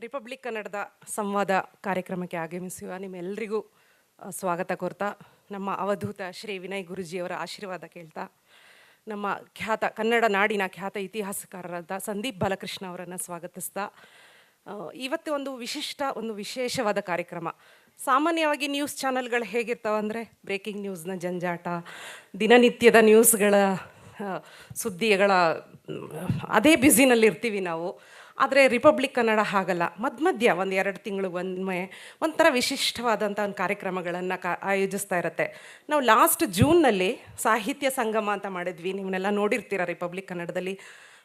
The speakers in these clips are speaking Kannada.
ರಿಪಬ್ಲಿಕ್ ಕನ್ನಡದ ಸಂವಾದ ಕಾರ್ಯಕ್ರಮಕ್ಕೆ ಆಗಮಿಸುವ ನಿಮ್ಮೆಲ್ಲರಿಗೂ ಸ್ವಾಗತ ಕೋರ್ತಾ, ನಮ್ಮ ಅವಧೂತ ಶ್ರೀ ವಿನಯ್ ಗುರುಜಿಯವರ ಆಶೀರ್ವಾದ ಕೇಳ್ತಾ, ನಮ್ಮ ಕನ್ನಡ ನಾಡಿನ ಖ್ಯಾತ ಇತಿಹಾಸಕಾರರಾದ ಸಂದೀಪ್ ಬಾಲಕೃಷ್ಣ ಅವರನ್ನು ಸ್ವಾಗತಿಸ್ತಾ, ಇವತ್ತು ಒಂದು ವಿಶೇಷವಾದ ಕಾರ್ಯಕ್ರಮ. ಸಾಮಾನ್ಯವಾಗಿ ನ್ಯೂಸ್ ಚಾನೆಲ್ಗಳು ಹೇಗಿರ್ತಾವೆ ಅಂದರೆ, ಬ್ರೇಕಿಂಗ್ ನ್ಯೂಸ್ನ ಜಂಜಾಟ, ದಿನನಿತ್ಯದ ನ್ಯೂಸ್ಗಳ ಸುದ್ದಿಗಳ ಅದೇ ಬ್ಯುಸಿನಲ್ಲಿರ್ತೀವಿ ನಾವು. ಆದರೆ ರಿಪಬ್ಲಿಕ್ ಕನ್ನಡ ಹಾಗಲ್ಲ. ಮಧ್ಯ ಒಂದು 2 ತಿಂಗಳಿಗೊಮ್ಮೆ ಒಂಥರ ವಿಶಿಷ್ಟವಾದಂಥ ಒಂದು ಕಾರ್ಯಕ್ರಮಗಳನ್ನು ಆಯೋಜಿಸ್ತಾ ಇರುತ್ತೆ. ನಾವು ಲಾಸ್ಟ್ ಜೂನ್ನಲ್ಲಿ ಸಾಹಿತ್ಯ ಸಂಗಮ ಅಂತ ಮಾಡಿದ್ವಿ. ನೀವನ್ನೆಲ್ಲ ನೋಡಿರ್ತೀರ ರಿಪಬ್ಲಿಕ್ ಕನ್ನಡದಲ್ಲಿ.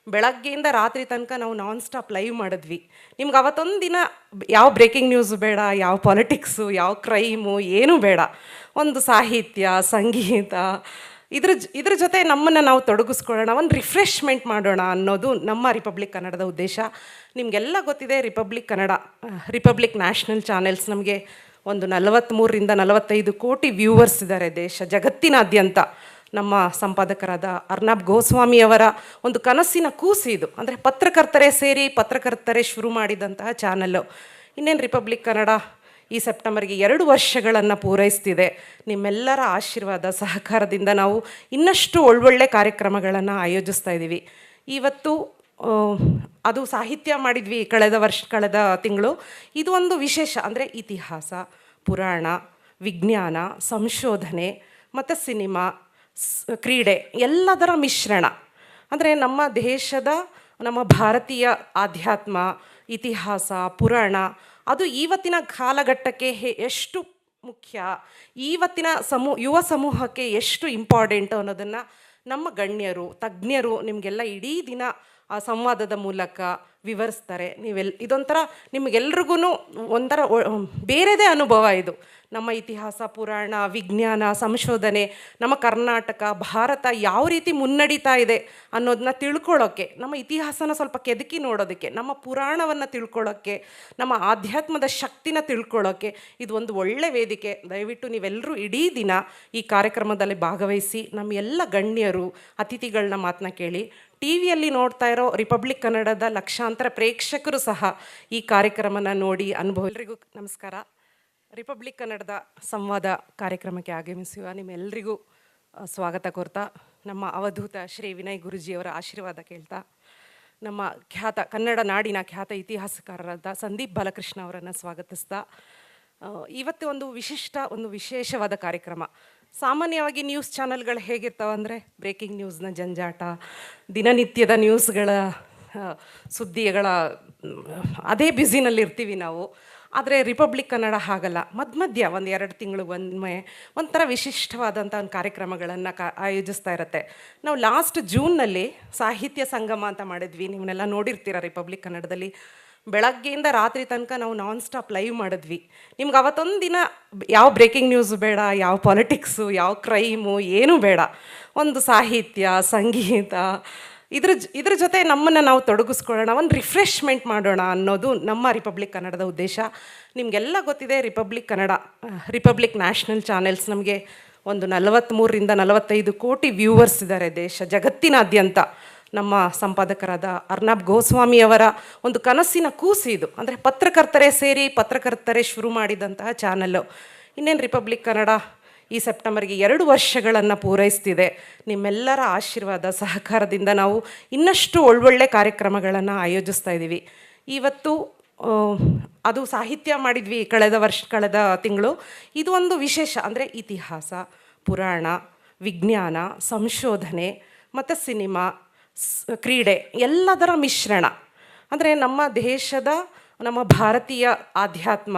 ಬೆಳಗ್ಗೆಯಿಂದ ರಾತ್ರಿ ತನಕ ನಾವು ನಾನ್ ಸ್ಟಾಪ್ ಲೈವ್ ಮಾಡಿದ್ವಿ. ನಿಮ್ಗೆ ಅವತ್ತೊಂದು ದಿನ ಯಾವ ಬ್ರೇಕಿಂಗ್ ನ್ಯೂಸ್ ಬೇಡ, ಯಾವ ಪಾಲಿಟಿಕ್ಸು, ಯಾವ ಕ್ರೈಮು, ಏನೂ ಬೇಡ. ಒಂದು ಸಾಹಿತ್ಯ, ಸಂಗೀತ, ಇದ್ರ ಜೊತೆ ನಮ್ಮನ್ನು ನಾವು ತೊಡಗಿಸ್ಕೊಳ್ಳೋಣ, ಒಂದು ರಿಫ್ರೆಶ್ಮೆಂಟ್ ಮಾಡೋಣ ಅನ್ನೋದು ನಮ್ಮ ರಿಪಬ್ಲಿಕ್ ಕನ್ನಡದ ಉದ್ದೇಶ. ನಿಮಗೆಲ್ಲ ಗೊತ್ತಿದೆ, ರಿಪಬ್ಲಿಕ್ ನ್ಯಾಷನಲ್ ಚಾನೆಲ್ಸ್ ನಮಗೆ ಒಂದು 43ರಿಂದ 45 ಕೋಟಿ ವ್ಯೂವರ್ಸ್ ಇದ್ದಾರೆ ಜಗತ್ತಿನಾದ್ಯಂತ. ನಮ್ಮ ಸಂಪಾದಕರಾದ ಅರ್ನಬ್ ಗೋಸ್ವಾಮಿಯವರ ಒಂದು ಕನಸಿನ ಕೂಸು ಇದು. ಅಂದರೆ ಪತ್ರಕರ್ತರೇ ಸೇರಿ ಪತ್ರಕರ್ತರೇ ಶುರು ಮಾಡಿದಂತಹ ಚಾನಲ್ಲು. ಇನ್ನೇನು ರಿಪಬ್ಲಿಕ್ ಕನ್ನಡ ಈ ಸೆಪ್ಟೆಂಬರ್ಗೆ 2 ವರ್ಷಗಳನ್ನು ಪೂರೈಸ್ತಿದೆ. ನಿಮ್ಮೆಲ್ಲರ ಆಶೀರ್ವಾದ ಸಹಕಾರದಿಂದ ನಾವು ಇನ್ನಷ್ಟು ಒಳ್ಳೊಳ್ಳೆ ಕಾರ್ಯಕ್ರಮಗಳನ್ನು ಆಯೋಜಿಸ್ತಾ ಇದ್ದೀವಿ. ಇವತ್ತು ಅದು ಸಾಹಿತ್ಯ ಮಾಡಿದ್ವಿ ಕಳೆದ ತಿಂಗಳು. ಇದು ಒಂದು ವಿಶೇಷ. ಅಂದರೆ ಇತಿಹಾಸ, ಪುರಾಣ, ವಿಜ್ಞಾನ, ಸಂಶೋಧನೆ ಮತ್ತು ಸಿನಿಮಾ, ಕ್ರೀಡೆ ಎಲ್ಲದರ ಮಿಶ್ರಣ. ಅಂದರೆ ನಮ್ಮ ದೇಶದ, ನಮ್ಮ ಭಾರತೀಯ ಆಧ್ಯಾತ್ಮ, ಇತಿಹಾಸ, ಪುರಾಣ ಅದು ಇವತ್ತಿನ ಕಾಲಘಟ್ಟಕ್ಕೆ ಎಷ್ಟು ಮುಖ್ಯ, ಇವತ್ತಿನ ಯುವ ಸಮೂಹಕ್ಕೆ ಎಷ್ಟು ಇಂಪಾರ್ಟೆಂಟ್ ಅನ್ನೋದನ್ನು ನಮ್ಮ ಗಣ್ಯರು, ತಜ್ಞರು ನಿಮಗೆಲ್ಲ ಇಡೀ ದಿನ ಆ ಸಂವಾದದ ಮೂಲಕ ವಿವರಿಸ್ತಾರೆ. ಇದೊಂಥರ ನಿಮಗೆಲ್ರಿಗೂ ಒಂಥರ ಬೇರೆದೇ ಅನುಭವ ಇದು. ನಮ್ಮ ಇತಿಹಾಸ, ಪುರಾಣ, ವಿಜ್ಞಾನ, ಸಂಶೋಧನೆ, ನಮ್ಮ ಕರ್ನಾಟಕ, ಭಾರತ ಯಾವ ರೀತಿ ಮುನ್ನಡೀತಾ ಇದೆ ಅನ್ನೋದನ್ನ ತಿಳ್ಕೊಳ್ಳೋಕ್ಕೆ, ನಮ್ಮ ಇತಿಹಾಸನ ಸ್ವಲ್ಪ ಕೆದಕಿ ನೋಡೋದಕ್ಕೆ, ನಮ್ಮ ಪುರಾಣವನ್ನು ತಿಳ್ಕೊಳ್ಳೋಕ್ಕೆ, ನಮ್ಮ ಆಧ್ಯಾತ್ಮದ ಶಕ್ತಿನ ತಿಳ್ಕೊಳ್ಳೋಕ್ಕೆ ಇದು ಒಂದು ಒಳ್ಳೆ ವೇದಿಕೆ. ದಯವಿಟ್ಟು ನೀವೆಲ್ಲರೂ ಇಡೀ ದಿನ ಈ ಕಾರ್ಯಕ್ರಮದಲ್ಲಿ ಭಾಗವಹಿಸಿ ನಮ್ಮ ಎಲ್ಲ ಗಣ್ಯರು, ಅತಿಥಿಗಳನ್ನ ಮಾತನ್ನ ಕೇಳಿ. ಟಿ ವಿಯಲ್ಲಿ ನೋಡ್ತಾ ಇರೋ ರಿಪಬ್ಲಿಕ್ ಕನ್ನಡದ ಲಕ್ಷಾಂತರ ಪ್ರೇಕ್ಷಕರು ಸಹ ಈ ಕಾರ್ಯಕ್ರಮನ ನೋಡಿ ಅನುಭವ. ಎಲ್ರಿಗೂ ನಮಸ್ಕಾರ. ರಿಪಬ್ಲಿಕ್ ಕನ್ನಡದ ಸಂವಾದ ಕಾರ್ಯಕ್ರಮಕ್ಕೆ ಆಗಮಿಸುವ ನಿಮ್ಮೆಲ್ಲರಿಗೂ ಸ್ವಾಗತ ಕೋರ್ತಾ, ನಮ್ಮ ಅವಧೂತ ಶ್ರೀ ವಿನಯ್ ಗುರುಜಿಯವರ ಆಶೀರ್ವಾದ ಕೇಳ್ತಾ, ನಮ್ಮ ಕನ್ನಡ ನಾಡಿನ ಖ್ಯಾತ ಇತಿಹಾಸಕಾರರಾದ ಸಂದೀಪ್ ಬಾಲಕೃಷ್ಣ ಅವರನ್ನು ಸ್ವಾಗತಿಸ್ತಾ, ಇವತ್ತು ಒಂದು ವಿಶೇಷವಾದ ಕಾರ್ಯಕ್ರಮ. ಸಾಮಾನ್ಯವಾಗಿ ನ್ಯೂಸ್ ಚಾನೆಲ್ಗಳು ಹೇಗಿರ್ತಾವೆ ಅಂದರೆ, ಬ್ರೇಕಿಂಗ್ ನ್ಯೂಸ್ನ ಜಂಜಾಟ, ದಿನನಿತ್ಯದ ನ್ಯೂಸ್ಗಳ ಸುದ್ದಿಗಳ ಅದೇ ಬ್ಯುಸಿನಲ್ಲಿರ್ತೀವಿ ನಾವು. ಆದರೆ ರಿಪಬ್ಲಿಕ್ ಕನ್ನಡ ಹಾಗಲ್ಲ. ಮಧ್ಯ ಒಂದು 2 ತಿಂಗಳಿಗೊಮ್ಮೆ ಒಂಥರ ವಿಶಿಷ್ಟವಾದಂಥ ಒಂದು ಕಾರ್ಯಕ್ರಮಗಳನ್ನು ಆಯೋಜಿಸ್ತಾ ಇರುತ್ತೆ. ನಾವು ಲಾಸ್ಟ್ ಜೂನ್ನಲ್ಲಿ ಸಾಹಿತ್ಯ ಸಂಗಮ ಅಂತ ಮಾಡಿದ್ವಿ. ನೀವನ್ನೆಲ್ಲ ನೋಡಿರ್ತೀರ ರಿಪಬ್ಲಿಕ್ ಕನ್ನಡದಲ್ಲಿ. ಬೆಳಗ್ಗೆಯಿಂದ ರಾತ್ರಿ ತನಕ ನಾವು ನಾನ್ ಸ್ಟಾಪ್ ಲೈವ್ ಮಾಡಿದ್ವಿ. ನಿಮ್ಗೆ ಅವತ್ತೊಂದು ದಿನ ಯಾವ ಬ್ರೇಕಿಂಗ್ ನ್ಯೂಸ್ ಬೇಡ, ಯಾವ ಪಾಲಿಟಿಕ್ಸು, ಯಾವ ಕ್ರೈಮು, ಏನೂ ಬೇಡ. ಒಂದು ಸಾಹಿತ್ಯ, ಸಂಗೀತ, ಇದ್ರ ಜೊತೆ ನಮ್ಮನ್ನು ನಾವು ತೊಡಗಿಸ್ಕೊಳ್ಳೋಣ, ಒಂದು ರಿಫ್ರೆಶ್ಮೆಂಟ್ ಮಾಡೋಣ ಅನ್ನೋದು ನಮ್ಮ ರಿಪಬ್ಲಿಕ್ ಕನ್ನಡದ ಉದ್ದೇಶ. ನಿಮಗೆಲ್ಲ ಗೊತ್ತಿದೆ, ರಿಪಬ್ಲಿಕ್ ನ್ಯಾಷನಲ್ ಚಾನೆಲ್ಸ್ ನಮಗೆ ಒಂದು 43ರಿಂದ 45 ಕೋಟಿ ವ್ಯೂವರ್ಸ್ ಇದ್ದಾರೆ ಜಗತ್ತಿನಾದ್ಯಂತ. ನಮ್ಮ ಸಂಪಾದಕರಾದ ಅರ್ನಬ್ ಗೋಸ್ವಾಮಿಯವರ ಒಂದು ಕನಸಿನ ಕೂಸು ಇದು. ಅಂದರೆ ಪತ್ರಕರ್ತರೇ ಸೇರಿ ಪತ್ರಕರ್ತರೇ ಶುರು ಮಾಡಿದಂತಹ ಚಾನಲ್ಲು. ಇನ್ನೇನು ರಿಪಬ್ಲಿಕ್ ಕನ್ನಡ ಈ ಸೆಪ್ಟೆಂಬರ್ಗೆ 2 ವರ್ಷಗಳನ್ನು ಪೂರೈಸ್ತಿದೆ. ನಿಮ್ಮೆಲ್ಲರ ಆಶೀರ್ವಾದ ಸಹಕಾರದಿಂದ ನಾವು ಇನ್ನಷ್ಟು ಒಳ್ಳೊಳ್ಳೆ ಕಾರ್ಯಕ್ರಮಗಳನ್ನು ಆಯೋಜಿಸ್ತಾ ಇದ್ದೀವಿ. ಇವತ್ತು ಅದು ಸಾಹಿತ್ಯ ಮಾಡಿದ್ವಿ ಕಳೆದ ತಿಂಗಳು. ಇದು ಒಂದು ವಿಶೇಷ. ಅಂದರೆ ಇತಿಹಾಸ, ಪುರಾಣ, ವಿಜ್ಞಾನ, ಸಂಶೋಧನೆ ಮತ್ತು ಸಿನಿಮಾ, ಕ್ರೀಡೆ ಎಲ್ಲದರ ಮಿಶ್ರಣ. ಅಂದರೆ ನಮ್ಮ ದೇಶದ, ನಮ್ಮ ಭಾರತೀಯ ಆಧ್ಯಾತ್ಮ,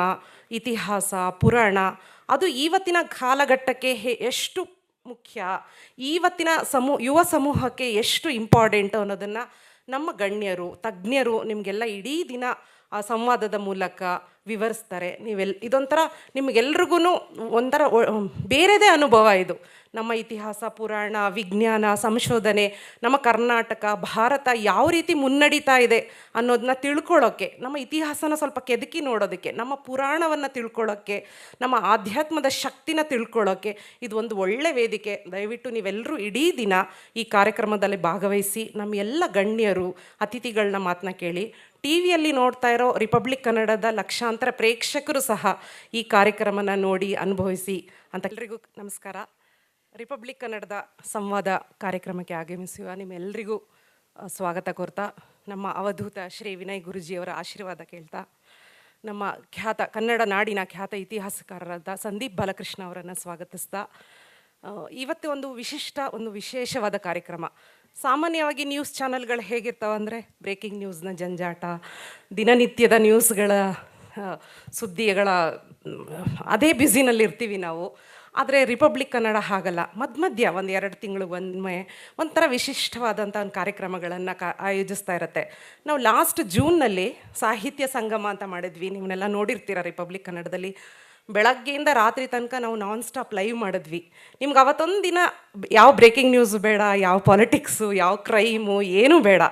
ಇತಿಹಾಸ, ಪುರಾಣ ಅದು ಇವತ್ತಿನ ಕಾಲಘಟ್ಟಕ್ಕೆ ಎಷ್ಟು ಮುಖ್ಯ, ಇವತ್ತಿನ ಯುವ ಸಮೂಹಕ್ಕೆ ಎಷ್ಟು ಇಂಪಾರ್ಟೆಂಟ್ ಅನ್ನೋದನ್ನು ನಮ್ಮ ಗಣ್ಯರು, ತಜ್ಞರು ನಿಮಗೆಲ್ಲ ಇಡೀ ದಿನ ಆ ಸಂವಾದದ ಮೂಲಕ ವಿವರಿಸ್ತಾರೆ. ಇದೊಂಥರ ನಿಮಗೆಲ್ರಿಗೂ ಒಂಥರ ಬೇರೆದೇ ಅನುಭವ ಇದು. ನಮ್ಮ ಇತಿಹಾಸ, ಪುರಾಣ, ವಿಜ್ಞಾನ, ಸಂಶೋಧನೆ, ನಮ್ಮ ಕರ್ನಾಟಕ, ಭಾರತ ಯಾವ ರೀತಿ ಮುನ್ನಡೀತಾ ಇದೆ ಅನ್ನೋದನ್ನ ತಿಳ್ಕೊಳ್ಳೋಕ್ಕೆ, ನಮ್ಮ ಇತಿಹಾಸನ ಸ್ವಲ್ಪ ಕೆದಕಿ ನೋಡೋದಕ್ಕೆ, ನಮ್ಮ ಪುರಾಣವನ್ನು ತಿಳ್ಕೊಳ್ಳೋಕ್ಕೆ, ನಮ್ಮ ಆಧ್ಯಾತ್ಮದ ಶಕ್ತಿನ ತಿಳ್ಕೊಳ್ಳೋಕ್ಕೆ ಇದು ಒಂದು ಒಳ್ಳೆ ವೇದಿಕೆ. ದಯವಿಟ್ಟು ನೀವೆಲ್ಲರೂ ಇಡೀ ದಿನ ಈ ಕಾರ್ಯಕ್ರಮದಲ್ಲಿ ಭಾಗವಹಿಸಿ ನಮ್ಮ ಎಲ್ಲ ಗಣ್ಯರು, ಅತಿಥಿಗಳನ್ನ ಮಾತನ್ನ ಕೇಳಿ. ಟಿ ವಿಯಲ್ಲಿ ನೋಡ್ತಾ ಇರೋ ರಿಪಬ್ಲಿಕ್ ಕನ್ನಡದ ಲಕ್ಷಾಂತರ ಪ್ರೇಕ್ಷಕರು ಸಹ ಈ ಕಾರ್ಯಕ್ರಮನ ನೋಡಿ ಅನುಭವಿಸಿ ಅಂತ ಎಲ್ರಿಗೂ ನಮಸ್ಕಾರ. ರಿಪಬ್ಲಿಕ್ ಕನ್ನಡದ ಸಂವಾದ ಕಾರ್ಯಕ್ರಮಕ್ಕೆ ಆಗಮಿಸುವ ನಿಮ್ಮೆಲ್ಲರಿಗೂ ಸ್ವಾಗತ ಕೋರ್ತಾ, ನಮ್ಮ ಅವಧೂತ ಶ್ರೀ ವಿನಯ್ ಗುರುಜಿಯವರ ಆಶೀರ್ವಾದ ಕೇಳ್ತಾ, ನಮ್ಮ ಕನ್ನಡ ನಾಡಿನ ಖ್ಯಾತ ಇತಿಹಾಸಕಾರರಾದ ಸಂದೀಪ್ ಬಾಲಕೃಷ್ಣ ಅವರನ್ನು ಸ್ವಾಗತಿಸ್ತಾ, ಇವತ್ತು ಒಂದು ವಿಶೇಷವಾದ ಕಾರ್ಯಕ್ರಮ. ಸಾಮಾನ್ಯವಾಗಿ ನ್ಯೂಸ್ ಚಾನೆಲ್ಗಳು ಹೇಗಿರ್ತಾವೆ ಅಂದರೆ ಬ್ರೇಕಿಂಗ್ ನ್ಯೂಸ್ನ ಜಂಜಾಟ, ದಿನನಿತ್ಯದ ನ್ಯೂಸ್ಗಳ ಸುದ್ದಿಗಳ ಅದೇ ಬ್ಯುಸಿನಲ್ಲಿರ್ತೀವಿ ನಾವು. ಆದರೆ ರಿಪಬ್ಲಿಕ್ ಕನ್ನಡ ಹಾಗಲ್ಲ. ಮಧ್ಯ ಒಂದು 2 ತಿಂಗಳು ಒಮ್ಮೆ ಒಂಥರ ವಿಶಿಷ್ಟವಾದಂಥ ಒಂದು ಕಾರ್ಯಕ್ರಮಗಳನ್ನು ಆಯೋಜಿಸ್ತಾ ಇರುತ್ತೆ. ನಾವು ಲಾಸ್ಟ್ ಜೂನ್ನಲ್ಲಿ ಸಾಹಿತ್ಯ ಸಂಗಮ ಅಂತ ಮಾಡಿದ್ವಿ. ನೀವನ್ನೆಲ್ಲ ನೋಡಿರ್ತೀರ ರಿಪಬ್ಲಿಕ್ ಕನ್ನಡದಲ್ಲಿ. ಬೆಳಗ್ಗೆಯಿಂದ ರಾತ್ರಿ ತನಕ ನಾವು ನಾನ್ ಸ್ಟಾಪ್ ಲೈವ್ ಮಾಡಿದ್ವಿ. ನಿಮ್ಗೆ ಅವತ್ತೊಂದು ದಿನ ಯಾವ ಬ್ರೇಕಿಂಗ್ ನ್ಯೂಸ್ ಬೇಡ, ಯಾವ ಪಾಲಿಟಿಕ್ಸು, ಯಾವ ಕ್ರೈಮು ಏನೂ ಬೇಡ.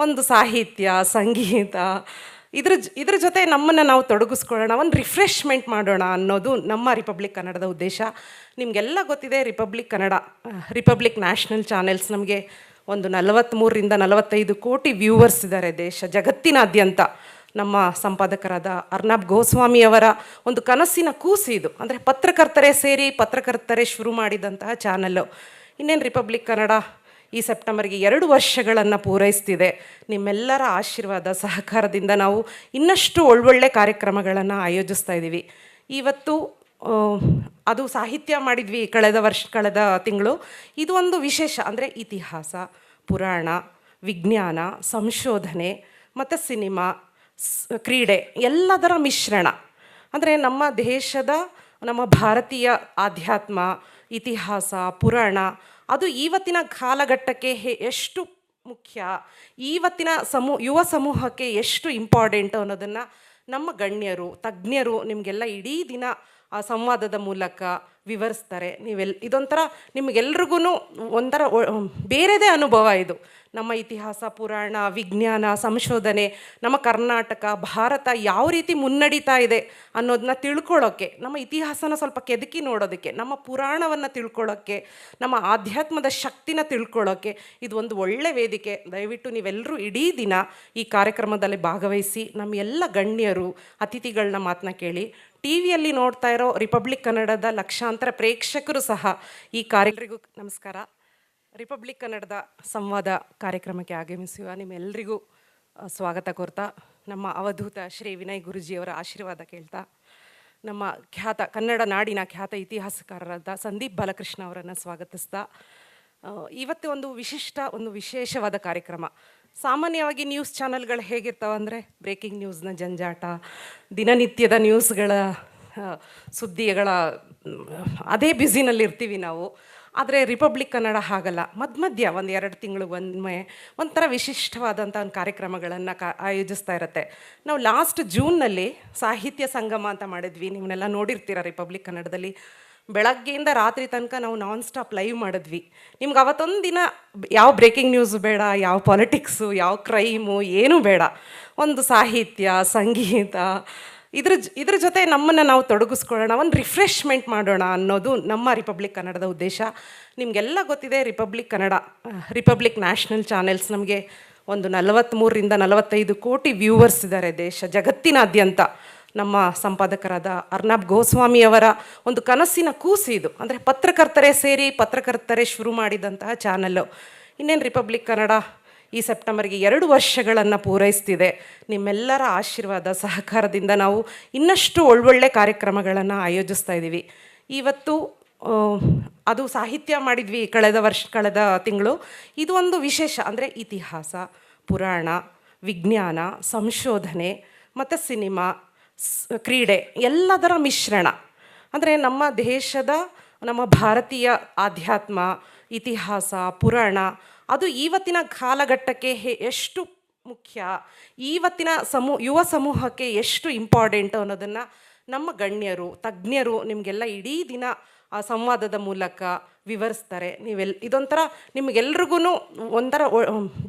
ಒಂದು ಸಾಹಿತ್ಯ, ಸಂಗೀತ, ಇದ್ರ ಜೊತೆ ನಮ್ಮನ್ನು ನಾವು ತೊಡಗಿಸ್ಕೊಳ್ಳೋಣ, ಒಂದು ರಿಫ್ರೆಶ್ಮೆಂಟ್ ಮಾಡೋಣ ಅನ್ನೋದು ನಮ್ಮ ರಿಪಬ್ಲಿಕ್ ಕನ್ನಡದ ಉದ್ದೇಶ. ನಿಮಗೆಲ್ಲ ಗೊತ್ತಿದೆ, ರಿಪಬ್ಲಿಕ್ ನ್ಯಾಷನಲ್ ಚಾನೆಲ್ಸ್ ನಮಗೆ ಒಂದು 43ರಿಂದ 45 ಕೋಟಿ ವ್ಯೂವರ್ಸ್ ಇದ್ದಾರೆ ಜಗತ್ತಿನಾದ್ಯಂತ. ನಮ್ಮ ಸಂಪಾದಕರಾದ ಅರ್ನಬ್ ಗೋಸ್ವಾಮಿಯವರ ಒಂದು ಕನಸಿನ ಕೂಸು ಇದು. ಅಂದರೆ ಪತ್ರಕರ್ತರೇ ಶುರು ಮಾಡಿದಂತಹ ಚಾನಲ್ಲು. ಇನ್ನೇನು ರಿಪಬ್ಲಿಕ್ ಕನ್ನಡ ಈ ಸೆಪ್ಟೆಂಬರ್ಗೆ 2 ವರ್ಷಗಳನ್ನು ಪೂರೈಸ್ತಿದೆ. ನಿಮ್ಮೆಲ್ಲರ ಆಶೀರ್ವಾದ ಸಹಕಾರದಿಂದ ನಾವು ಇನ್ನಷ್ಟು ಒಳ್ಳೊಳ್ಳೆ ಕಾರ್ಯಕ್ರಮಗಳನ್ನು ಆಯೋಜಿಸ್ತಾ ಇದ್ದೀವಿ. ಇವತ್ತು ಅದು ಸಾಹಿತ್ಯ ಮಾಡಿದ್ವಿ ಕಳೆದ ತಿಂಗಳು. ಇದು ಒಂದು ವಿಶೇಷ. ಅಂದರೆ ಇತಿಹಾಸ, ಪುರಾಣ, ವಿಜ್ಞಾನ, ಸಂಶೋಧನೆ ಮತ್ತು ಸಿನಿಮಾ, ಕ್ರೀಡೆ ಎಲ್ಲದರ ಮಿಶ್ರಣ. ಅಂದರೆ ನಮ್ಮ ದೇಶದ, ನಮ್ಮ ಭಾರತೀಯ ಆಧ್ಯಾತ್ಮ, ಇತಿಹಾಸ, ಪುರಾಣ ಅದು ಇವತ್ತಿನ ಕಾಲಘಟ್ಟಕ್ಕೆ ಎಷ್ಟು ಮುಖ್ಯ, ಇವತ್ತಿನ ಯುವ ಸಮೂಹಕ್ಕೆ ಎಷ್ಟು ಇಂಪಾರ್ಟೆಂಟ್ ಅನ್ನೋದನ್ನು ನಮ್ಮ ಗಣ್ಯರು, ತಜ್ಞರು ನಿಮಗೆಲ್ಲ ಇಡೀ ದಿನ ಆ ಸಂವಾದದ ಮೂಲಕ ವಿವರಿಸ್ತಾರೆ. ಇದೊಂಥರ ನಿಮಗೆಲ್ರಿಗೂ ಒಂಥರ ಬೇರೆದೇ ಅನುಭವ ಇದು. ನಮ್ಮ ಇತಿಹಾಸ, ಪುರಾಣ, ವಿಜ್ಞಾನ, ಸಂಶೋಧನೆ, ನಮ್ಮ ಕರ್ನಾಟಕ, ಭಾರತ ಯಾವ ರೀತಿ ಮುನ್ನಡೀತಾ ಇದೆ ಅನ್ನೋದನ್ನ ತಿಳ್ಕೊಳ್ಳೋಕ್ಕೆ, ನಮ್ಮ ಇತಿಹಾಸನ ಸ್ವಲ್ಪ ಕೆದಕಿ ನೋಡೋದಕ್ಕೆ, ನಮ್ಮ ಪುರಾಣವನ್ನು ತಿಳ್ಕೊಳ್ಳೋಕ್ಕೆ, ನಮ್ಮ ಆಧ್ಯಾತ್ಮದ ಶಕ್ತಿನ ತಿಳ್ಕೊಳ್ಳೋಕ್ಕೆ ಇದು ಒಂದು ಒಳ್ಳೆ ವೇದಿಕೆ. ದಯವಿಟ್ಟು ನೀವೆಲ್ಲರೂ ಇಡೀ ದಿನ ಈ ಕಾರ್ಯಕ್ರಮದಲ್ಲಿ ಭಾಗವಹಿಸಿ ನಮ್ಮ ಎಲ್ಲ ಗಣ್ಯರು, ಅತಿಥಿಗಳನ್ನ ಮಾತನ್ನ ಕೇಳಿ. ಟಿ ವಿಯಲ್ಲಿ ನೋಡ್ತಾ ಇರೋ ರಿಪಬ್ಲಿಕ್ ಕನ್ನಡದ ಲಕ್ಷಾಂತರ ಪ್ರೇಕ್ಷಕರು ಸಹ ಈ ಎಲ್ರಿಗೂ ನಮಸ್ಕಾರ. ರಿಪಬ್ಲಿಕ್ ಕನ್ನಡದ ಸಂವಾದ ಕಾರ್ಯಕ್ರಮಕ್ಕೆ ಆಗಮಿಸುವ ನಿಮ್ಮೆಲ್ಲರಿಗೂ ಸ್ವಾಗತ ಕೋರ್ತಾ, ನಮ್ಮ ಅವಧೂತ ಶ್ರೀ ವಿನಯ್ ಗುರುಜಿಯವರ ಆಶೀರ್ವಾದ ಕೇಳ್ತಾ, ನಮ್ಮ ಕನ್ನಡ ನಾಡಿನ ಖ್ಯಾತ ಇತಿಹಾಸಕಾರರಾದ ಸಂದೀಪ್ ಬಾಲಕೃಷ್ಣ ಅವರನ್ನು ಸ್ವಾಗತಿಸ್ತಾ, ಇವತ್ತು ಒಂದು ವಿಶೇಷವಾದ ಕಾರ್ಯಕ್ರಮ. ಸಾಮಾನ್ಯವಾಗಿ ನ್ಯೂಸ್ ಚಾನೆಲ್ಗಳು ಹೇಗಿರ್ತಾವೆ ಅಂದರೆ ಬ್ರೇಕಿಂಗ್ ನ್ಯೂಸ್ನ ಜಂಜಾಟ, ದಿನನಿತ್ಯದ ನ್ಯೂಸ್ಗಳ ಸುದ್ದಿಗಳ ಅದೇ ಬ್ಯುಸಿನಲ್ಲಿರ್ತೀವಿ ನಾವು. ಆದರೆ ರಿಪಬ್ಲಿಕ್ ಕನ್ನಡ ಹಾಗಲ್ಲ. ಮಧ್ಯ ಒಂದು 2 ತಿಂಗಳು ಒಮ್ಮೆ ಒಂಥರ ವಿಶಿಷ್ಟವಾದಂಥ ಒಂದು ಕಾರ್ಯಕ್ರಮಗಳನ್ನು ಆಯೋಜಿಸ್ತಾ ಇರುತ್ತೆ. ನಾವು ಲಾಸ್ಟ್ ಜೂನ್ನಲ್ಲಿ ಸಾಹಿತ್ಯ ಸಂಗಮ ಅಂತ ಮಾಡಿದ್ವಿ. ನೀವನ್ನೆಲ್ಲ ನೋಡಿರ್ತೀರ ರಿಪಬ್ಲಿಕ್ ಕನ್ನಡದಲ್ಲಿ. ಬೆಳಗ್ಗೆಯಿಂದ ರಾತ್ರಿ ತನಕ ನಾವು ನಾನ್ ಸ್ಟಾಪ್ ಲೈವ್ ಮಾಡಿದ್ವಿ. ನಿಮ್ಗೆ ಅವತ್ತೊಂದು ದಿನ ಯಾವ ಬ್ರೇಕಿಂಗ್ ನ್ಯೂಸ್ ಬೇಡ, ಯಾವ ಪಾಲಿಟಿಕ್ಸು, ಯಾವ ಕ್ರೈಮು ಏನೂ ಬೇಡ. ಒಂದು ಸಾಹಿತ್ಯ, ಸಂಗೀತ, ಇದ್ರ ಜೊತೆ ನಮ್ಮನ್ನು ನಾವು ತೊಡಗಿಸ್ಕೊಳ್ಳೋಣ, ಒಂದು ರಿಫ್ರೆಶ್ಮೆಂಟ್ ಮಾಡೋಣ ಅನ್ನೋದು ನಮ್ಮ ರಿಪಬ್ಲಿಕ್ ಕನ್ನಡದ ಉದ್ದೇಶ. ನಿಮಗೆಲ್ಲ ಗೊತ್ತಿದೆ, ರಿಪಬ್ಲಿಕ್ ನ್ಯಾಷನಲ್ ಚಾನೆಲ್ಸ್ ನಮಗೆ ಒಂದು 43ರಿಂದ 45 ಕೋಟಿ ವ್ಯೂವರ್ಸ್ ಇದ್ದಾರೆ ಜಗತ್ತಿನಾದ್ಯಂತ. ನಮ್ಮ ಸಂಪಾದಕರಾದ ಅರ್ನಬ್ ಗೋಸ್ವಾಮಿಯವರ ಒಂದು ಕನಸಿನ ಕೂಸು ಇದು. ಅಂದರೆ ಪತ್ರಕರ್ತರೇ ಶುರು ಮಾಡಿದಂತಹ ಚಾನಲ್ಲು. ಇನ್ನೇನು ರಿಪಬ್ಲಿಕ್ ಕನ್ನಡ ಈ ಸೆಪ್ಟೆಂಬರ್ಗೆ 2 ವರ್ಷಗಳನ್ನು ಪೂರೈಸ್ತಿದೆ. ನಿಮ್ಮೆಲ್ಲರ ಆಶೀರ್ವಾದ ಸಹಕಾರದಿಂದ ನಾವು ಇನ್ನಷ್ಟು ಒಳ್ಳೊಳ್ಳೆ ಕಾರ್ಯಕ್ರಮಗಳನ್ನು ಆಯೋಜಿಸ್ತಾ ಇದ್ದೀವಿ. ಇವತ್ತು ಅದು ಸಾಹಿತ್ಯ ಮಾಡಿದ್ವಿ ಕಳೆದ ತಿಂಗಳು. ಇದು ಒಂದು ವಿಶೇಷ. ಅಂದರೆ ಇತಿಹಾಸ, ಪುರಾಣ, ವಿಜ್ಞಾನ, ಸಂಶೋಧನೆ ಮತ್ತು ಸಿನಿಮಾ, ಕ್ರೀಡೆ ಎಲ್ಲದರ ಮಿಶ್ರಣ. ಅಂದರೆ ನಮ್ಮ ದೇಶದ, ನಮ್ಮ ಭಾರತೀಯ ಆಧ್ಯಾತ್ಮ, ಇತಿಹಾಸ, ಪುರಾಣ ಅದು ಇವತ್ತಿನ ಕಾಲಘಟ್ಟಕ್ಕೆ ಎಷ್ಟು ಮುಖ್ಯ, ಇವತ್ತಿನ ಯುವ ಸಮೂಹಕ್ಕೆ ಎಷ್ಟು ಇಂಪಾರ್ಟೆಂಟ್ ಅನ್ನೋದನ್ನು ನಮ್ಮ ಗಣ್ಯರು, ತಜ್ಞರು ನಿಮಗೆಲ್ಲ ಇಡೀ ದಿನ ಆ ಸಂವಾದದ ಮೂಲಕ ವಿವರಿಸ್ತಾರೆ. ಇದೊಂಥರ ನಿಮಗೆಲ್ರಿಗೂ ಒಂಥರ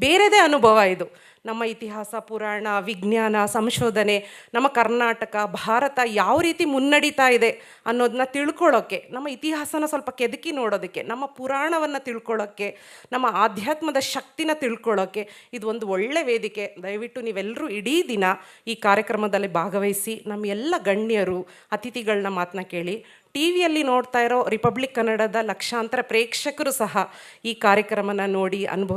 ಬೇರೆದೇ ಅನುಭವ ಇದು. ನಮ್ಮ ಇತಿಹಾಸ, ಪುರಾಣ, ವಿಜ್ಞಾನ, ಸಂಶೋಧನೆ, ನಮ್ಮ ಕರ್ನಾಟಕ, ಭಾರತ ಯಾವ ರೀತಿ ಮುನ್ನಡೀತಾ ಇದೆ ಅನ್ನೋದನ್ನ ತಿಳ್ಕೊಳ್ಳೋಕ್ಕೆ, ನಮ್ಮ ಇತಿಹಾಸನ ಸ್ವಲ್ಪ ಕೆದಕಿ ನೋಡೋದಕ್ಕೆ, ನಮ್ಮ ಪುರಾಣವನ್ನು ತಿಳ್ಕೊಳ್ಳೋಕ್ಕೆ, ನಮ್ಮ ಆಧ್ಯಾತ್ಮದ ಶಕ್ತಿನ ತಿಳ್ಕೊಳ್ಳೋಕ್ಕೆ ಇದು ಒಂದು ಒಳ್ಳೆ ವೇದಿಕೆ. ದಯವಿಟ್ಟು ನೀವೆಲ್ಲರೂ ಇಡೀ ದಿನ ಈ ಕಾರ್ಯಕ್ರಮದಲ್ಲಿ ಭಾಗವಹಿಸಿ ನಮ್ಮ ಎಲ್ಲ ಗಣ್ಯರು, ಅತಿಥಿಗಳನ್ನ ಮಾತನ್ನ ಕೇಳಿ. ಟಿ ವಿಯಲ್ಲಿ ನೋಡ್ತಾ ಇರೋ ರಿಪಬ್ಲಿಕ್ ಕನ್ನಡದ ಲಕ್ಷಾಂತರ ಪ್ರೇಕ್ಷಕರು ಸಹ ಈ ಕಾರ್ಯಕ್ರಮನ ನೋಡಿ ಅನುಭವ